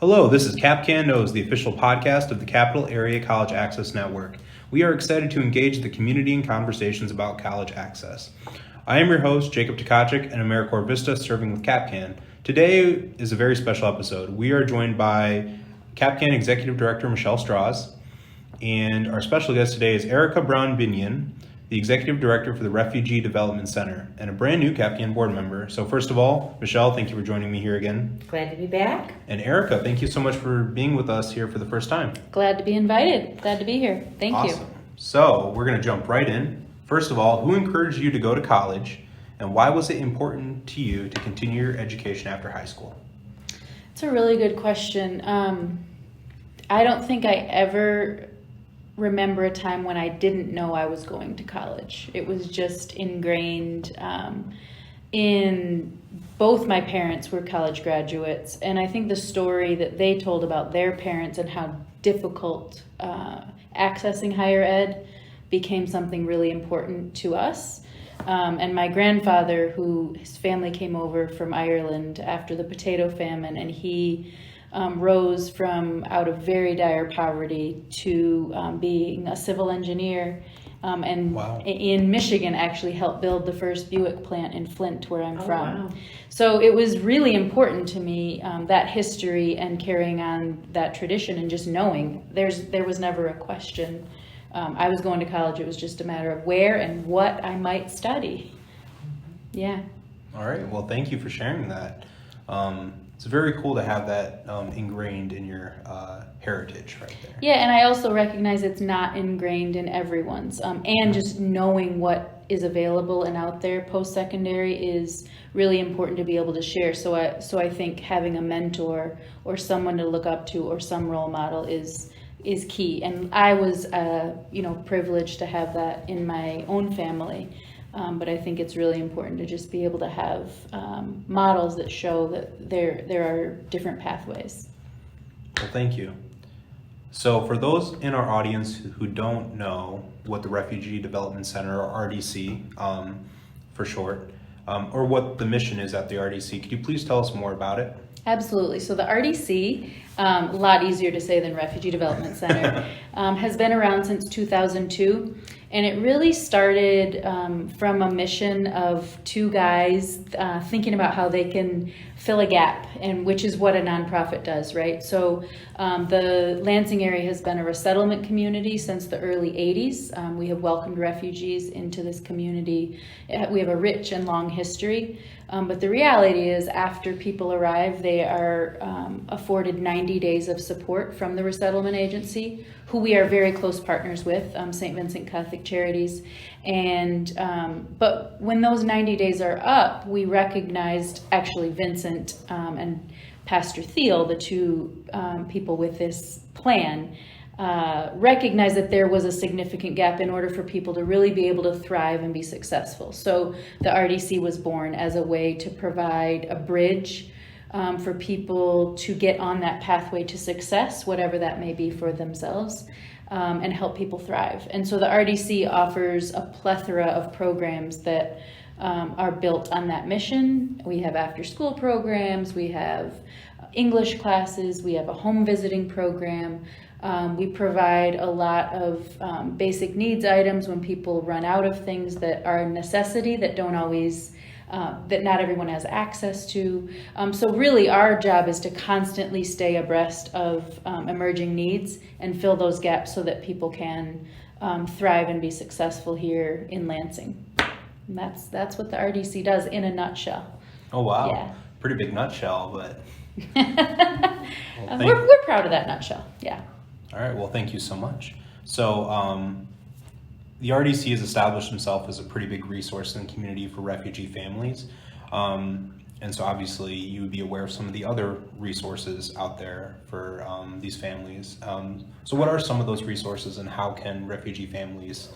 Hello, this is Kapkan Knows, the official podcast of the Capital Area College Access Network. We are excited to engage the community in conversations about college access. I am your host, Jacob Tkachuk, an AmeriCorps Vista serving with Kapkan. Today is a very special episode. We are joined by Kapkan Executive Director Michelle Strauss, and our special guest today is Erika Brown-Binion, the Executive Director for the Refugee Development Center, and a brand new Kapkan board member. So first of all, Michelle, thank you for joining me here again. Glad to be back. And Erika, thank you so much for being with us here for the first time. Glad to be invited. Glad to be here. Thank you. Awesome. So we're going to jump right in. First of all, who encouraged you to go to college, and why was it important to you to continue your education after high school? It's a really good question. I don't think I ever remember a time when I didn't know I was going to college. It was just ingrained in both my parents were college graduates, and I think the story that they told about their parents and how difficult accessing higher ed became something really important to us. And my grandfather, his family came over from Ireland after the potato famine, and he rose from out of very dire poverty to being a civil engineer, and Wow. in Michigan actually helped build the first Buick plant in Flint, where I'm from. Wow. So it was really important to me, that history and carrying on that tradition, and just knowing there was never a question. I was going to college. It was just a matter of where and what I might study. Yeah. All right. Well, thank you for sharing that. It's very cool to have that ingrained in your heritage right there. Yeah, and I also recognize it's not ingrained in everyone's. And just knowing what is available and out there post-secondary is really important to be able to share. So I think having a mentor or someone to look up to or some role model is key. And I was privileged to have that in my own family. But I think it's really important to just be able to have models that show that there are different pathways. Well, thank you. So for those in our audience who don't know what the Refugee Development Center, or RDC for short, or what the mission is at the RDC, could you please tell us more about it? Absolutely. So the RDC, a lot easier to say than Refugee Development Center, has been around since 2002. And it really started from a mission of two guys thinking about how they can fill a gap, and which is what a nonprofit does, right? So the Lansing area has been a resettlement community since the early 80s. We have welcomed refugees into this community. We have a rich and long history. But the reality is, after people arrive, they are afforded 90 days of support from the resettlement agency, who we are very close partners with, St. Vincent Catholic Charities. And but when those 90 days are up, we recognized, actually Vincent and Pastor Thiel, the two people with this plan, recognize that there was a significant gap in order for people to really be able to thrive and be successful. So the RDC was born as a way to provide a bridge for people to get on that pathway to success, whatever that may be for themselves, and help people thrive. And so the RDC offers a plethora of programs that are built on that mission. We have after-school programs, we have English classes, we have a home visiting program. We provide a lot of basic needs items when people run out of things that are a necessity that don't always, that not everyone has access to. So really our job is to constantly stay abreast of emerging needs and fill those gaps so that people can thrive and be successful here in Lansing. And that's what the RDC does in a nutshell. Oh, wow. Yeah. Pretty big nutshell, but... We're proud of that nutshell, yeah. All right, well, thank you so much. So the RDC has established himself as a pretty big resource in the community for refugee families. And so obviously you would be aware of some of the other resources out there for these families. So what are some of those resources, and how can refugee families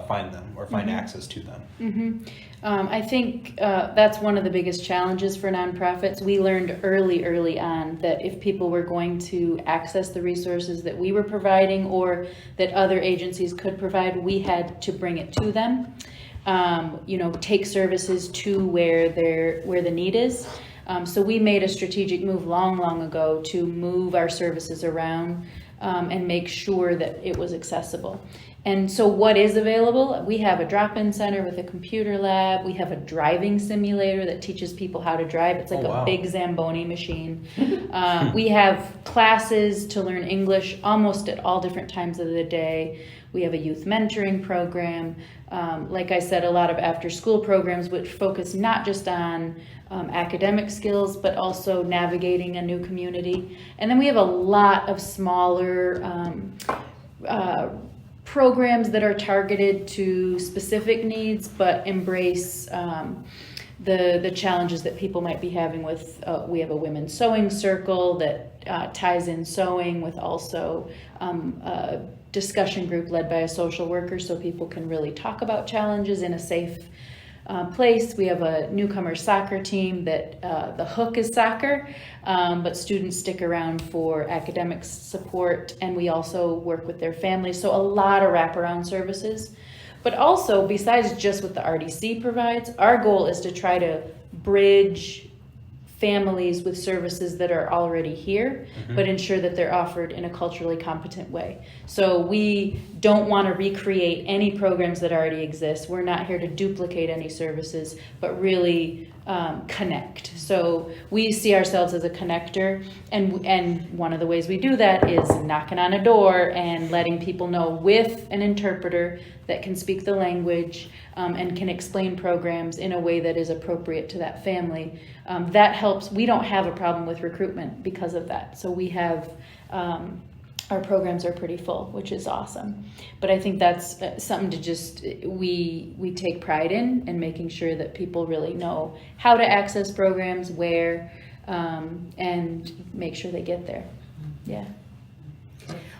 find them or find access to them? Mm-hmm. I think that's one of the biggest challenges for nonprofits. We learned early on that if people were going to access the resources that we were providing or that other agencies could provide, we had to bring it to them. Take services to where the need is. So we made a strategic move long ago to move our services around and make sure that it was accessible. And so what is available? We have a drop-in center with a computer lab. We have a driving simulator that teaches people how to drive. It's like a big Zamboni machine. We have classes to learn English almost at all different times of the day. We have a youth mentoring program. Like I said, a lot of after-school programs which focus not just on academic skills, but also navigating a new community. And then we have a lot of smaller programs that are targeted to specific needs, but embrace the challenges that people might be having with, we have a women's sewing circle that ties in sewing with also a discussion group led by a social worker so people can really talk about challenges in a safe place. We have a newcomer soccer team that the hook is soccer, but students stick around for academic support, and we also work with their families. So a lot of wraparound services. But also, besides just what the RDC provides, our goal is to try to bridge families with services that are already here, but ensure that they're offered in a culturally competent way. So we don't want to recreate any programs that already exist. We're not here to duplicate any services, but really connect. So we see ourselves as a connector, and one of the ways we do that is knocking on a door and letting people know with an interpreter that can speak the language and can explain programs in a way that is appropriate to that family. That helps. We don't have a problem with recruitment because of that. So we have, our programs are pretty full, which is awesome. But I think that's something to just, we take pride in, and making sure that people really know how to access programs, where, and make sure they get there. Yeah.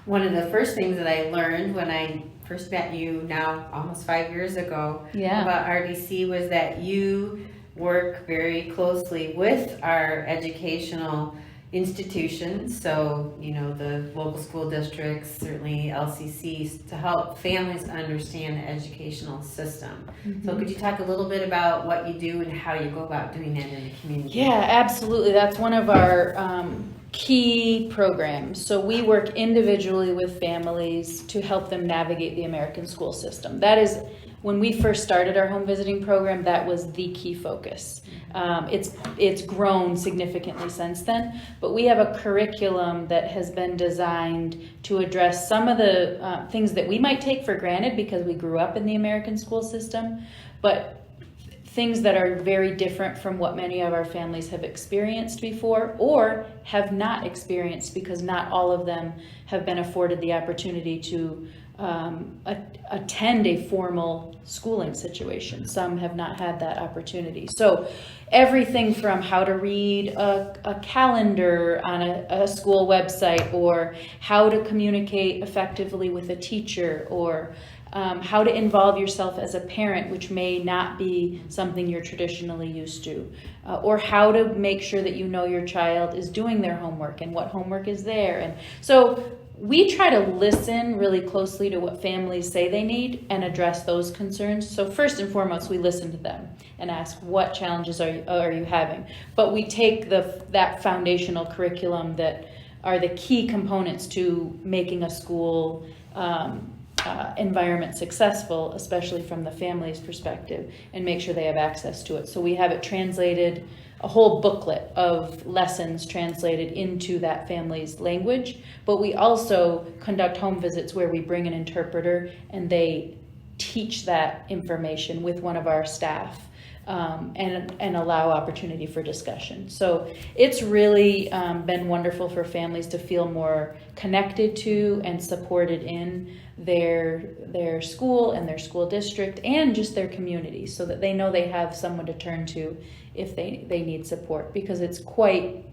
One of the first things that I learned when I first met you now almost 5 years ago about RDC was that you work very closely with our educational institutions, so the local school districts, certainly LCCs, to help families understand the educational system. So could you talk a little bit about what you do and how you go about doing that in the community? Yeah, absolutely. That's one of our key programs. So we work individually with families to help them navigate the American school system. That is, when we first started our home visiting program, that was the key focus. It's grown significantly since then, but we have a curriculum that has been designed to address some of the things that we might take for granted because we grew up in the American school system, but things that are very different from what many of our families have experienced before or have not experienced, because not all of them have been afforded the opportunity to attend a formal schooling situation. Some have not had that opportunity. So everything from how to read a calendar on a school website, or how to communicate effectively with a teacher, or how to involve yourself as a parent, which may not be something you're traditionally used to, or how to make sure that you know your child is doing their homework and what homework is there. And so we try to listen really closely to what families say they need and address those concerns. So first and foremost, we listen to them and ask, what challenges are you having? But we take that foundational curriculum that are the key components to making a school environment successful, especially from the family's perspective, and make sure they have access to it. So we have it translated, a whole booklet of lessons translated into that family's language, but we also conduct home visits where we bring an interpreter and they teach that information with one of our staff, and allow opportunity for discussion. So it's really been wonderful for families to feel more connected to and supported in their school and their school district and just their community, so that they know they have someone to turn to if they need support, because it's quite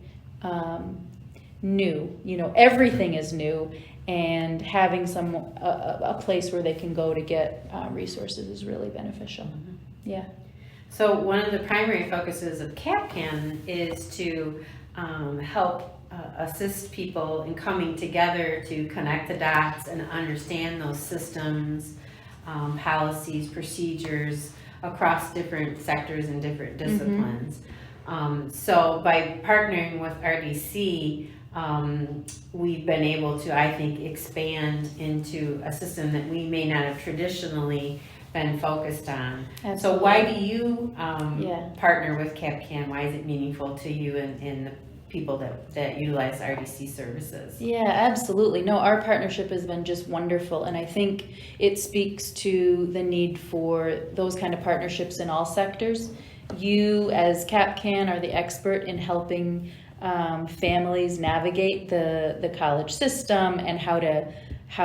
new. Everything is new, and having a place where they can go to get resources is really beneficial. Yeah. So one of the primary focuses of Kapkan is to help assist people in coming together to connect the dots and understand those systems, policies, procedures across different sectors and different disciplines. So by partnering with RDC, we've been able to, I think, expand into a system that we may not have traditionally been focused on. Absolutely. So why do you partner with Kapkan? Why is it meaningful to you and the people that utilize RDC services? Yeah, absolutely. No, our partnership has been just wonderful, and I think it speaks to the need for those kind of partnerships in all sectors. You, as Kapkan, are the expert in helping families navigate the college system and how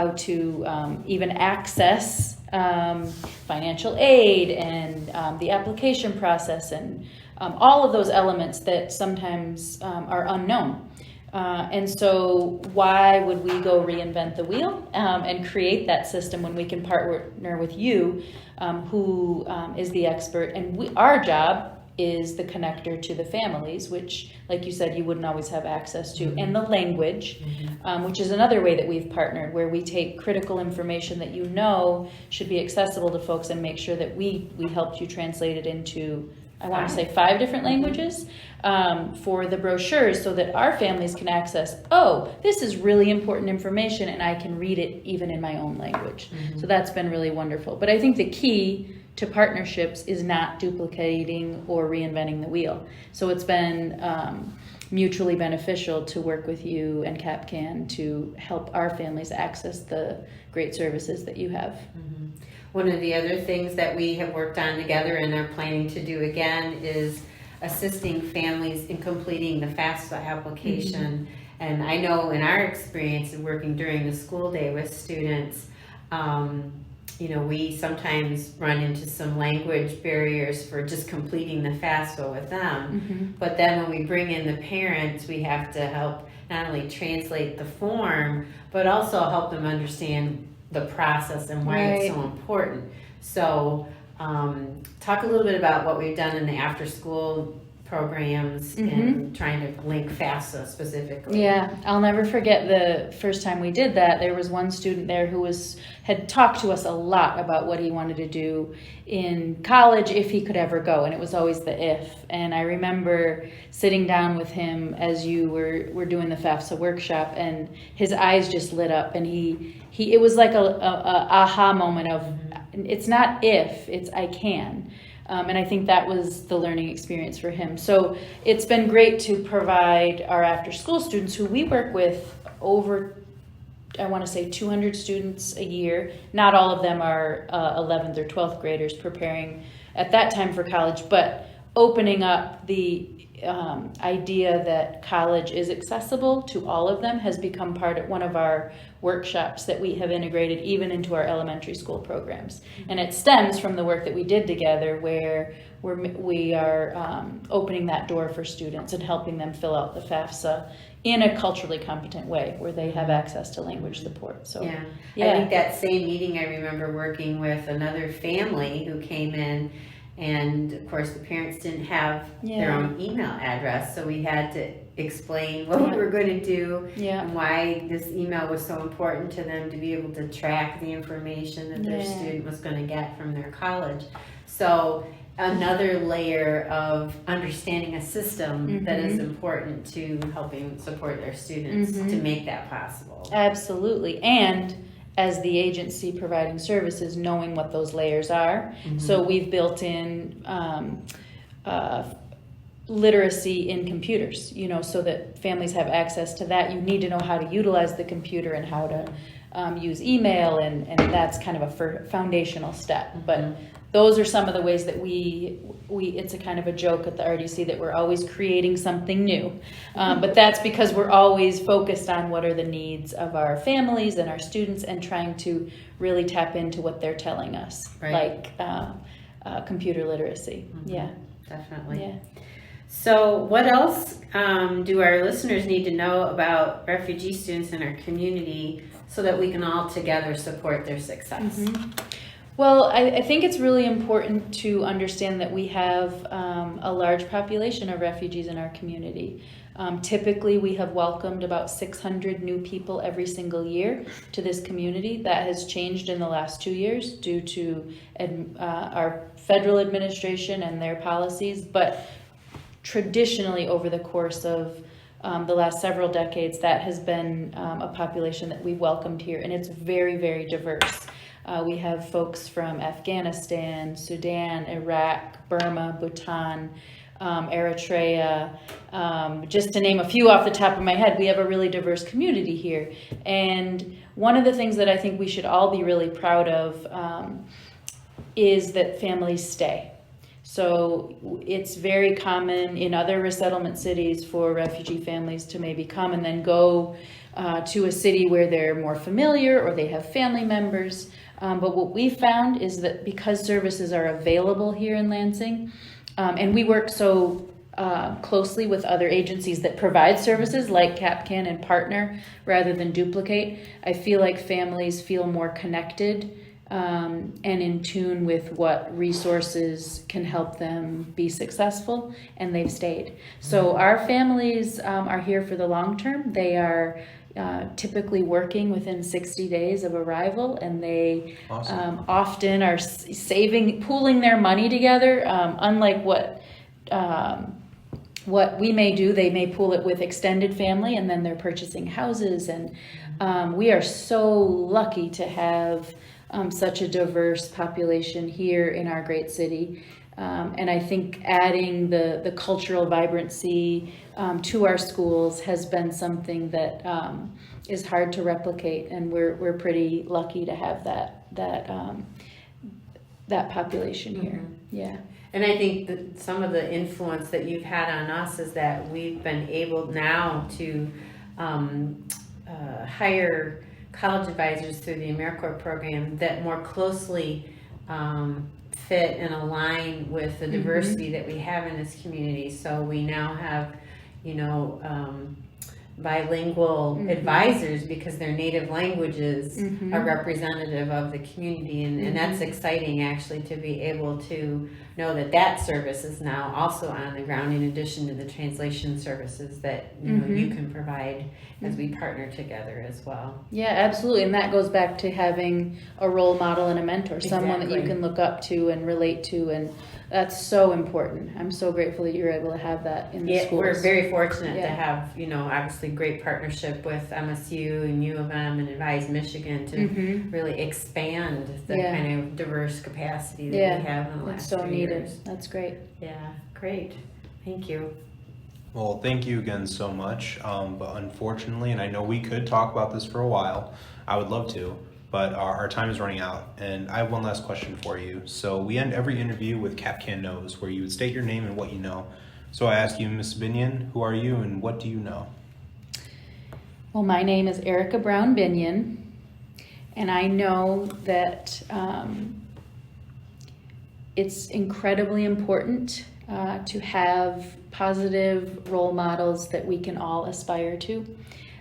to even access financial aid and the application process and all of those elements that sometimes are unknown. And so why would we go reinvent the wheel and create that system when we can partner with you, who is the expert, and our job is the connector to the families, which, like you said, you wouldn't always have access to, and the language, which is another way that we've partnered, where we take critical information that should be accessible to folks and make sure that we helped you translate it into, I want to say 5 different languages for the brochures, so that our families can access, this is really important information and I can read it even in my own language. So that's been really wonderful. But I think the key to partnerships is not duplicating or reinventing the wheel. So it's been mutually beneficial to work with you and Kapkan to help our families access the great services that you have. One of the other things that we have worked on together and are planning to do again is assisting families in completing the FAFSA application. And I know in our experience in working during the school day with students, we sometimes run into some language barriers for just completing the FAFSA with them. But then when we bring in the parents, we have to help not only translate the form, but also help them understand the process and why it's so important. So talk a little bit about what we've done in the after school programs and trying to link FAFSA specifically. Yeah, I'll never forget the first time we did that. There was one student there who had talked to us a lot about what he wanted to do in college if he could ever go, and it was always the if. And I remember sitting down with him as you were doing the FAFSA workshop, and his eyes just lit up, and it was like a aha moment of, it's not if, it's I can. And I think that was the learning experience for him. So it's been great to provide our after school students, who we work with over, I want to say 200 students a year. Not all of them are 11th or 12th graders preparing at that time for college, but opening up the idea that college is accessible to all of them has become part of one of our workshops that we have integrated even into our elementary school programs. And it stems from the work that we did together, where we are opening that door for students and helping them fill out the FAFSA in a culturally competent way, where they have access to language support. So I think that same meeting, I remember working with another family who came in, and of course the parents didn't have their own email address, so we had to explain what we were going to do and why this email was so important to them to be able to track the information that their student was going to get from their college. So another layer of understanding a system that is important to helping support their students to make that possible. Absolutely. And as the agency providing services, knowing what those layers are. So we've built in literacy in computers, so that families have access to that. You need to know how to utilize the computer and how to use email, and that's kind of a foundational step. But those are some of the ways that we it's a kind of a joke at the RDC that we're always creating something new. But that's because we're always focused on what are the needs of our families and our students, and trying to really tap into what they're telling us, like computer literacy. Yeah, definitely. Yeah. So what else do our listeners need to know about refugee students in our community so that we can all together support their success? Well, I think it's really important to understand that we have a large population of refugees in our community. Typically, we have welcomed about 600 new people every single year to this community. That has changed in the last 2 years due to our federal administration and their policies, but traditionally over the course of the last several decades, that has been a population that we've welcomed here, and it's very, very diverse. We have folks from Afghanistan, Sudan, Iraq, Burma, Bhutan, Eritrea, just to name a few off the top of my head. We have a really diverse community here. And one of the things that I think we should all be really proud of is that families stay. So it's very common in other resettlement cities for refugee families to maybe come and then go to a city where they're more familiar or they have family members. But what we found is that because services are available here in Lansing, and we work so closely with other agencies that provide services like Kapkan and partner rather than duplicate, I feel like families feel more connected and in tune with what resources can help them be successful, and they've stayed. So our families are here for the long term. They are typically working within 60 days of arrival, and they often are pooling their money together. Unlike what we may do, they may pool it with extended family, and then they're purchasing houses. And we are so lucky to have such a diverse population here in our great city. And I think adding the cultural vibrancy to our schools has been something that is hard to replicate, and we're pretty lucky to have that population here. Yeah. And I think that some of the influence that you've had on us is that we've been able now to hire college advisors through the AmeriCorps program that more closely fit and align with the diversity that we have in this community. So we now have, bilingual advisors because their native languages are representative of the community, and that's exciting actually, to be able to know that service is now also on the ground, in addition to the translation services that you can provide as we partner together as well. Yeah, absolutely. And that goes back to having a role model and a mentor, someone that you can look up to and relate to, and that's so important. I'm so grateful that you're able to have that in the schools. We're very fortunate to have, obviously great partnership with MSU and U of M and Advise Michigan to really expand the kind of diverse capacity that we have in the last 2 years. That's great. Yeah, great. Thank you. Well, thank you again so much. But unfortunately, and I know we could talk about this for a while, I would love to, but our time is running out. And I have one last question for you. So we end every interview with Kapkan Knows, where you would state your name and what you know. So I ask you, Ms. Binion, who are you and what do you know? Well, my name is Erika Brown-Binion, and I know that it's incredibly important to have positive role models that we can all aspire to.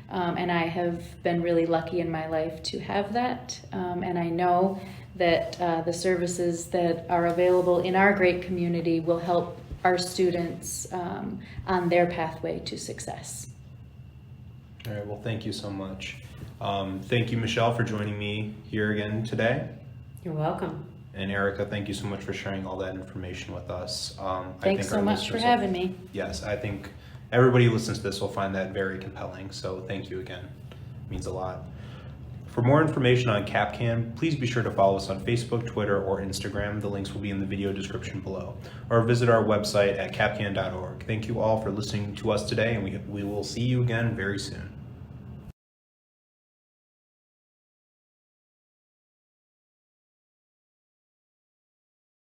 And I have been really lucky in my life to have that. And I know that the services that are available in our great community will help our students on their pathway to success. All right, well, thank you so much. Thank you, Michelle, for joining me here again today. You're welcome. And Erika, thank you so much for sharing all that information with us. Thanks so much for having me. Yes, I think everybody who listens to this will find that very compelling. So thank you again. It means a lot. For more information on Kapkan, please be sure to follow us on Facebook, Twitter, or Instagram. The links will be in the video description below. Or visit our website at kapkan.org. Thank you all for listening to us today, and we will see you again very soon.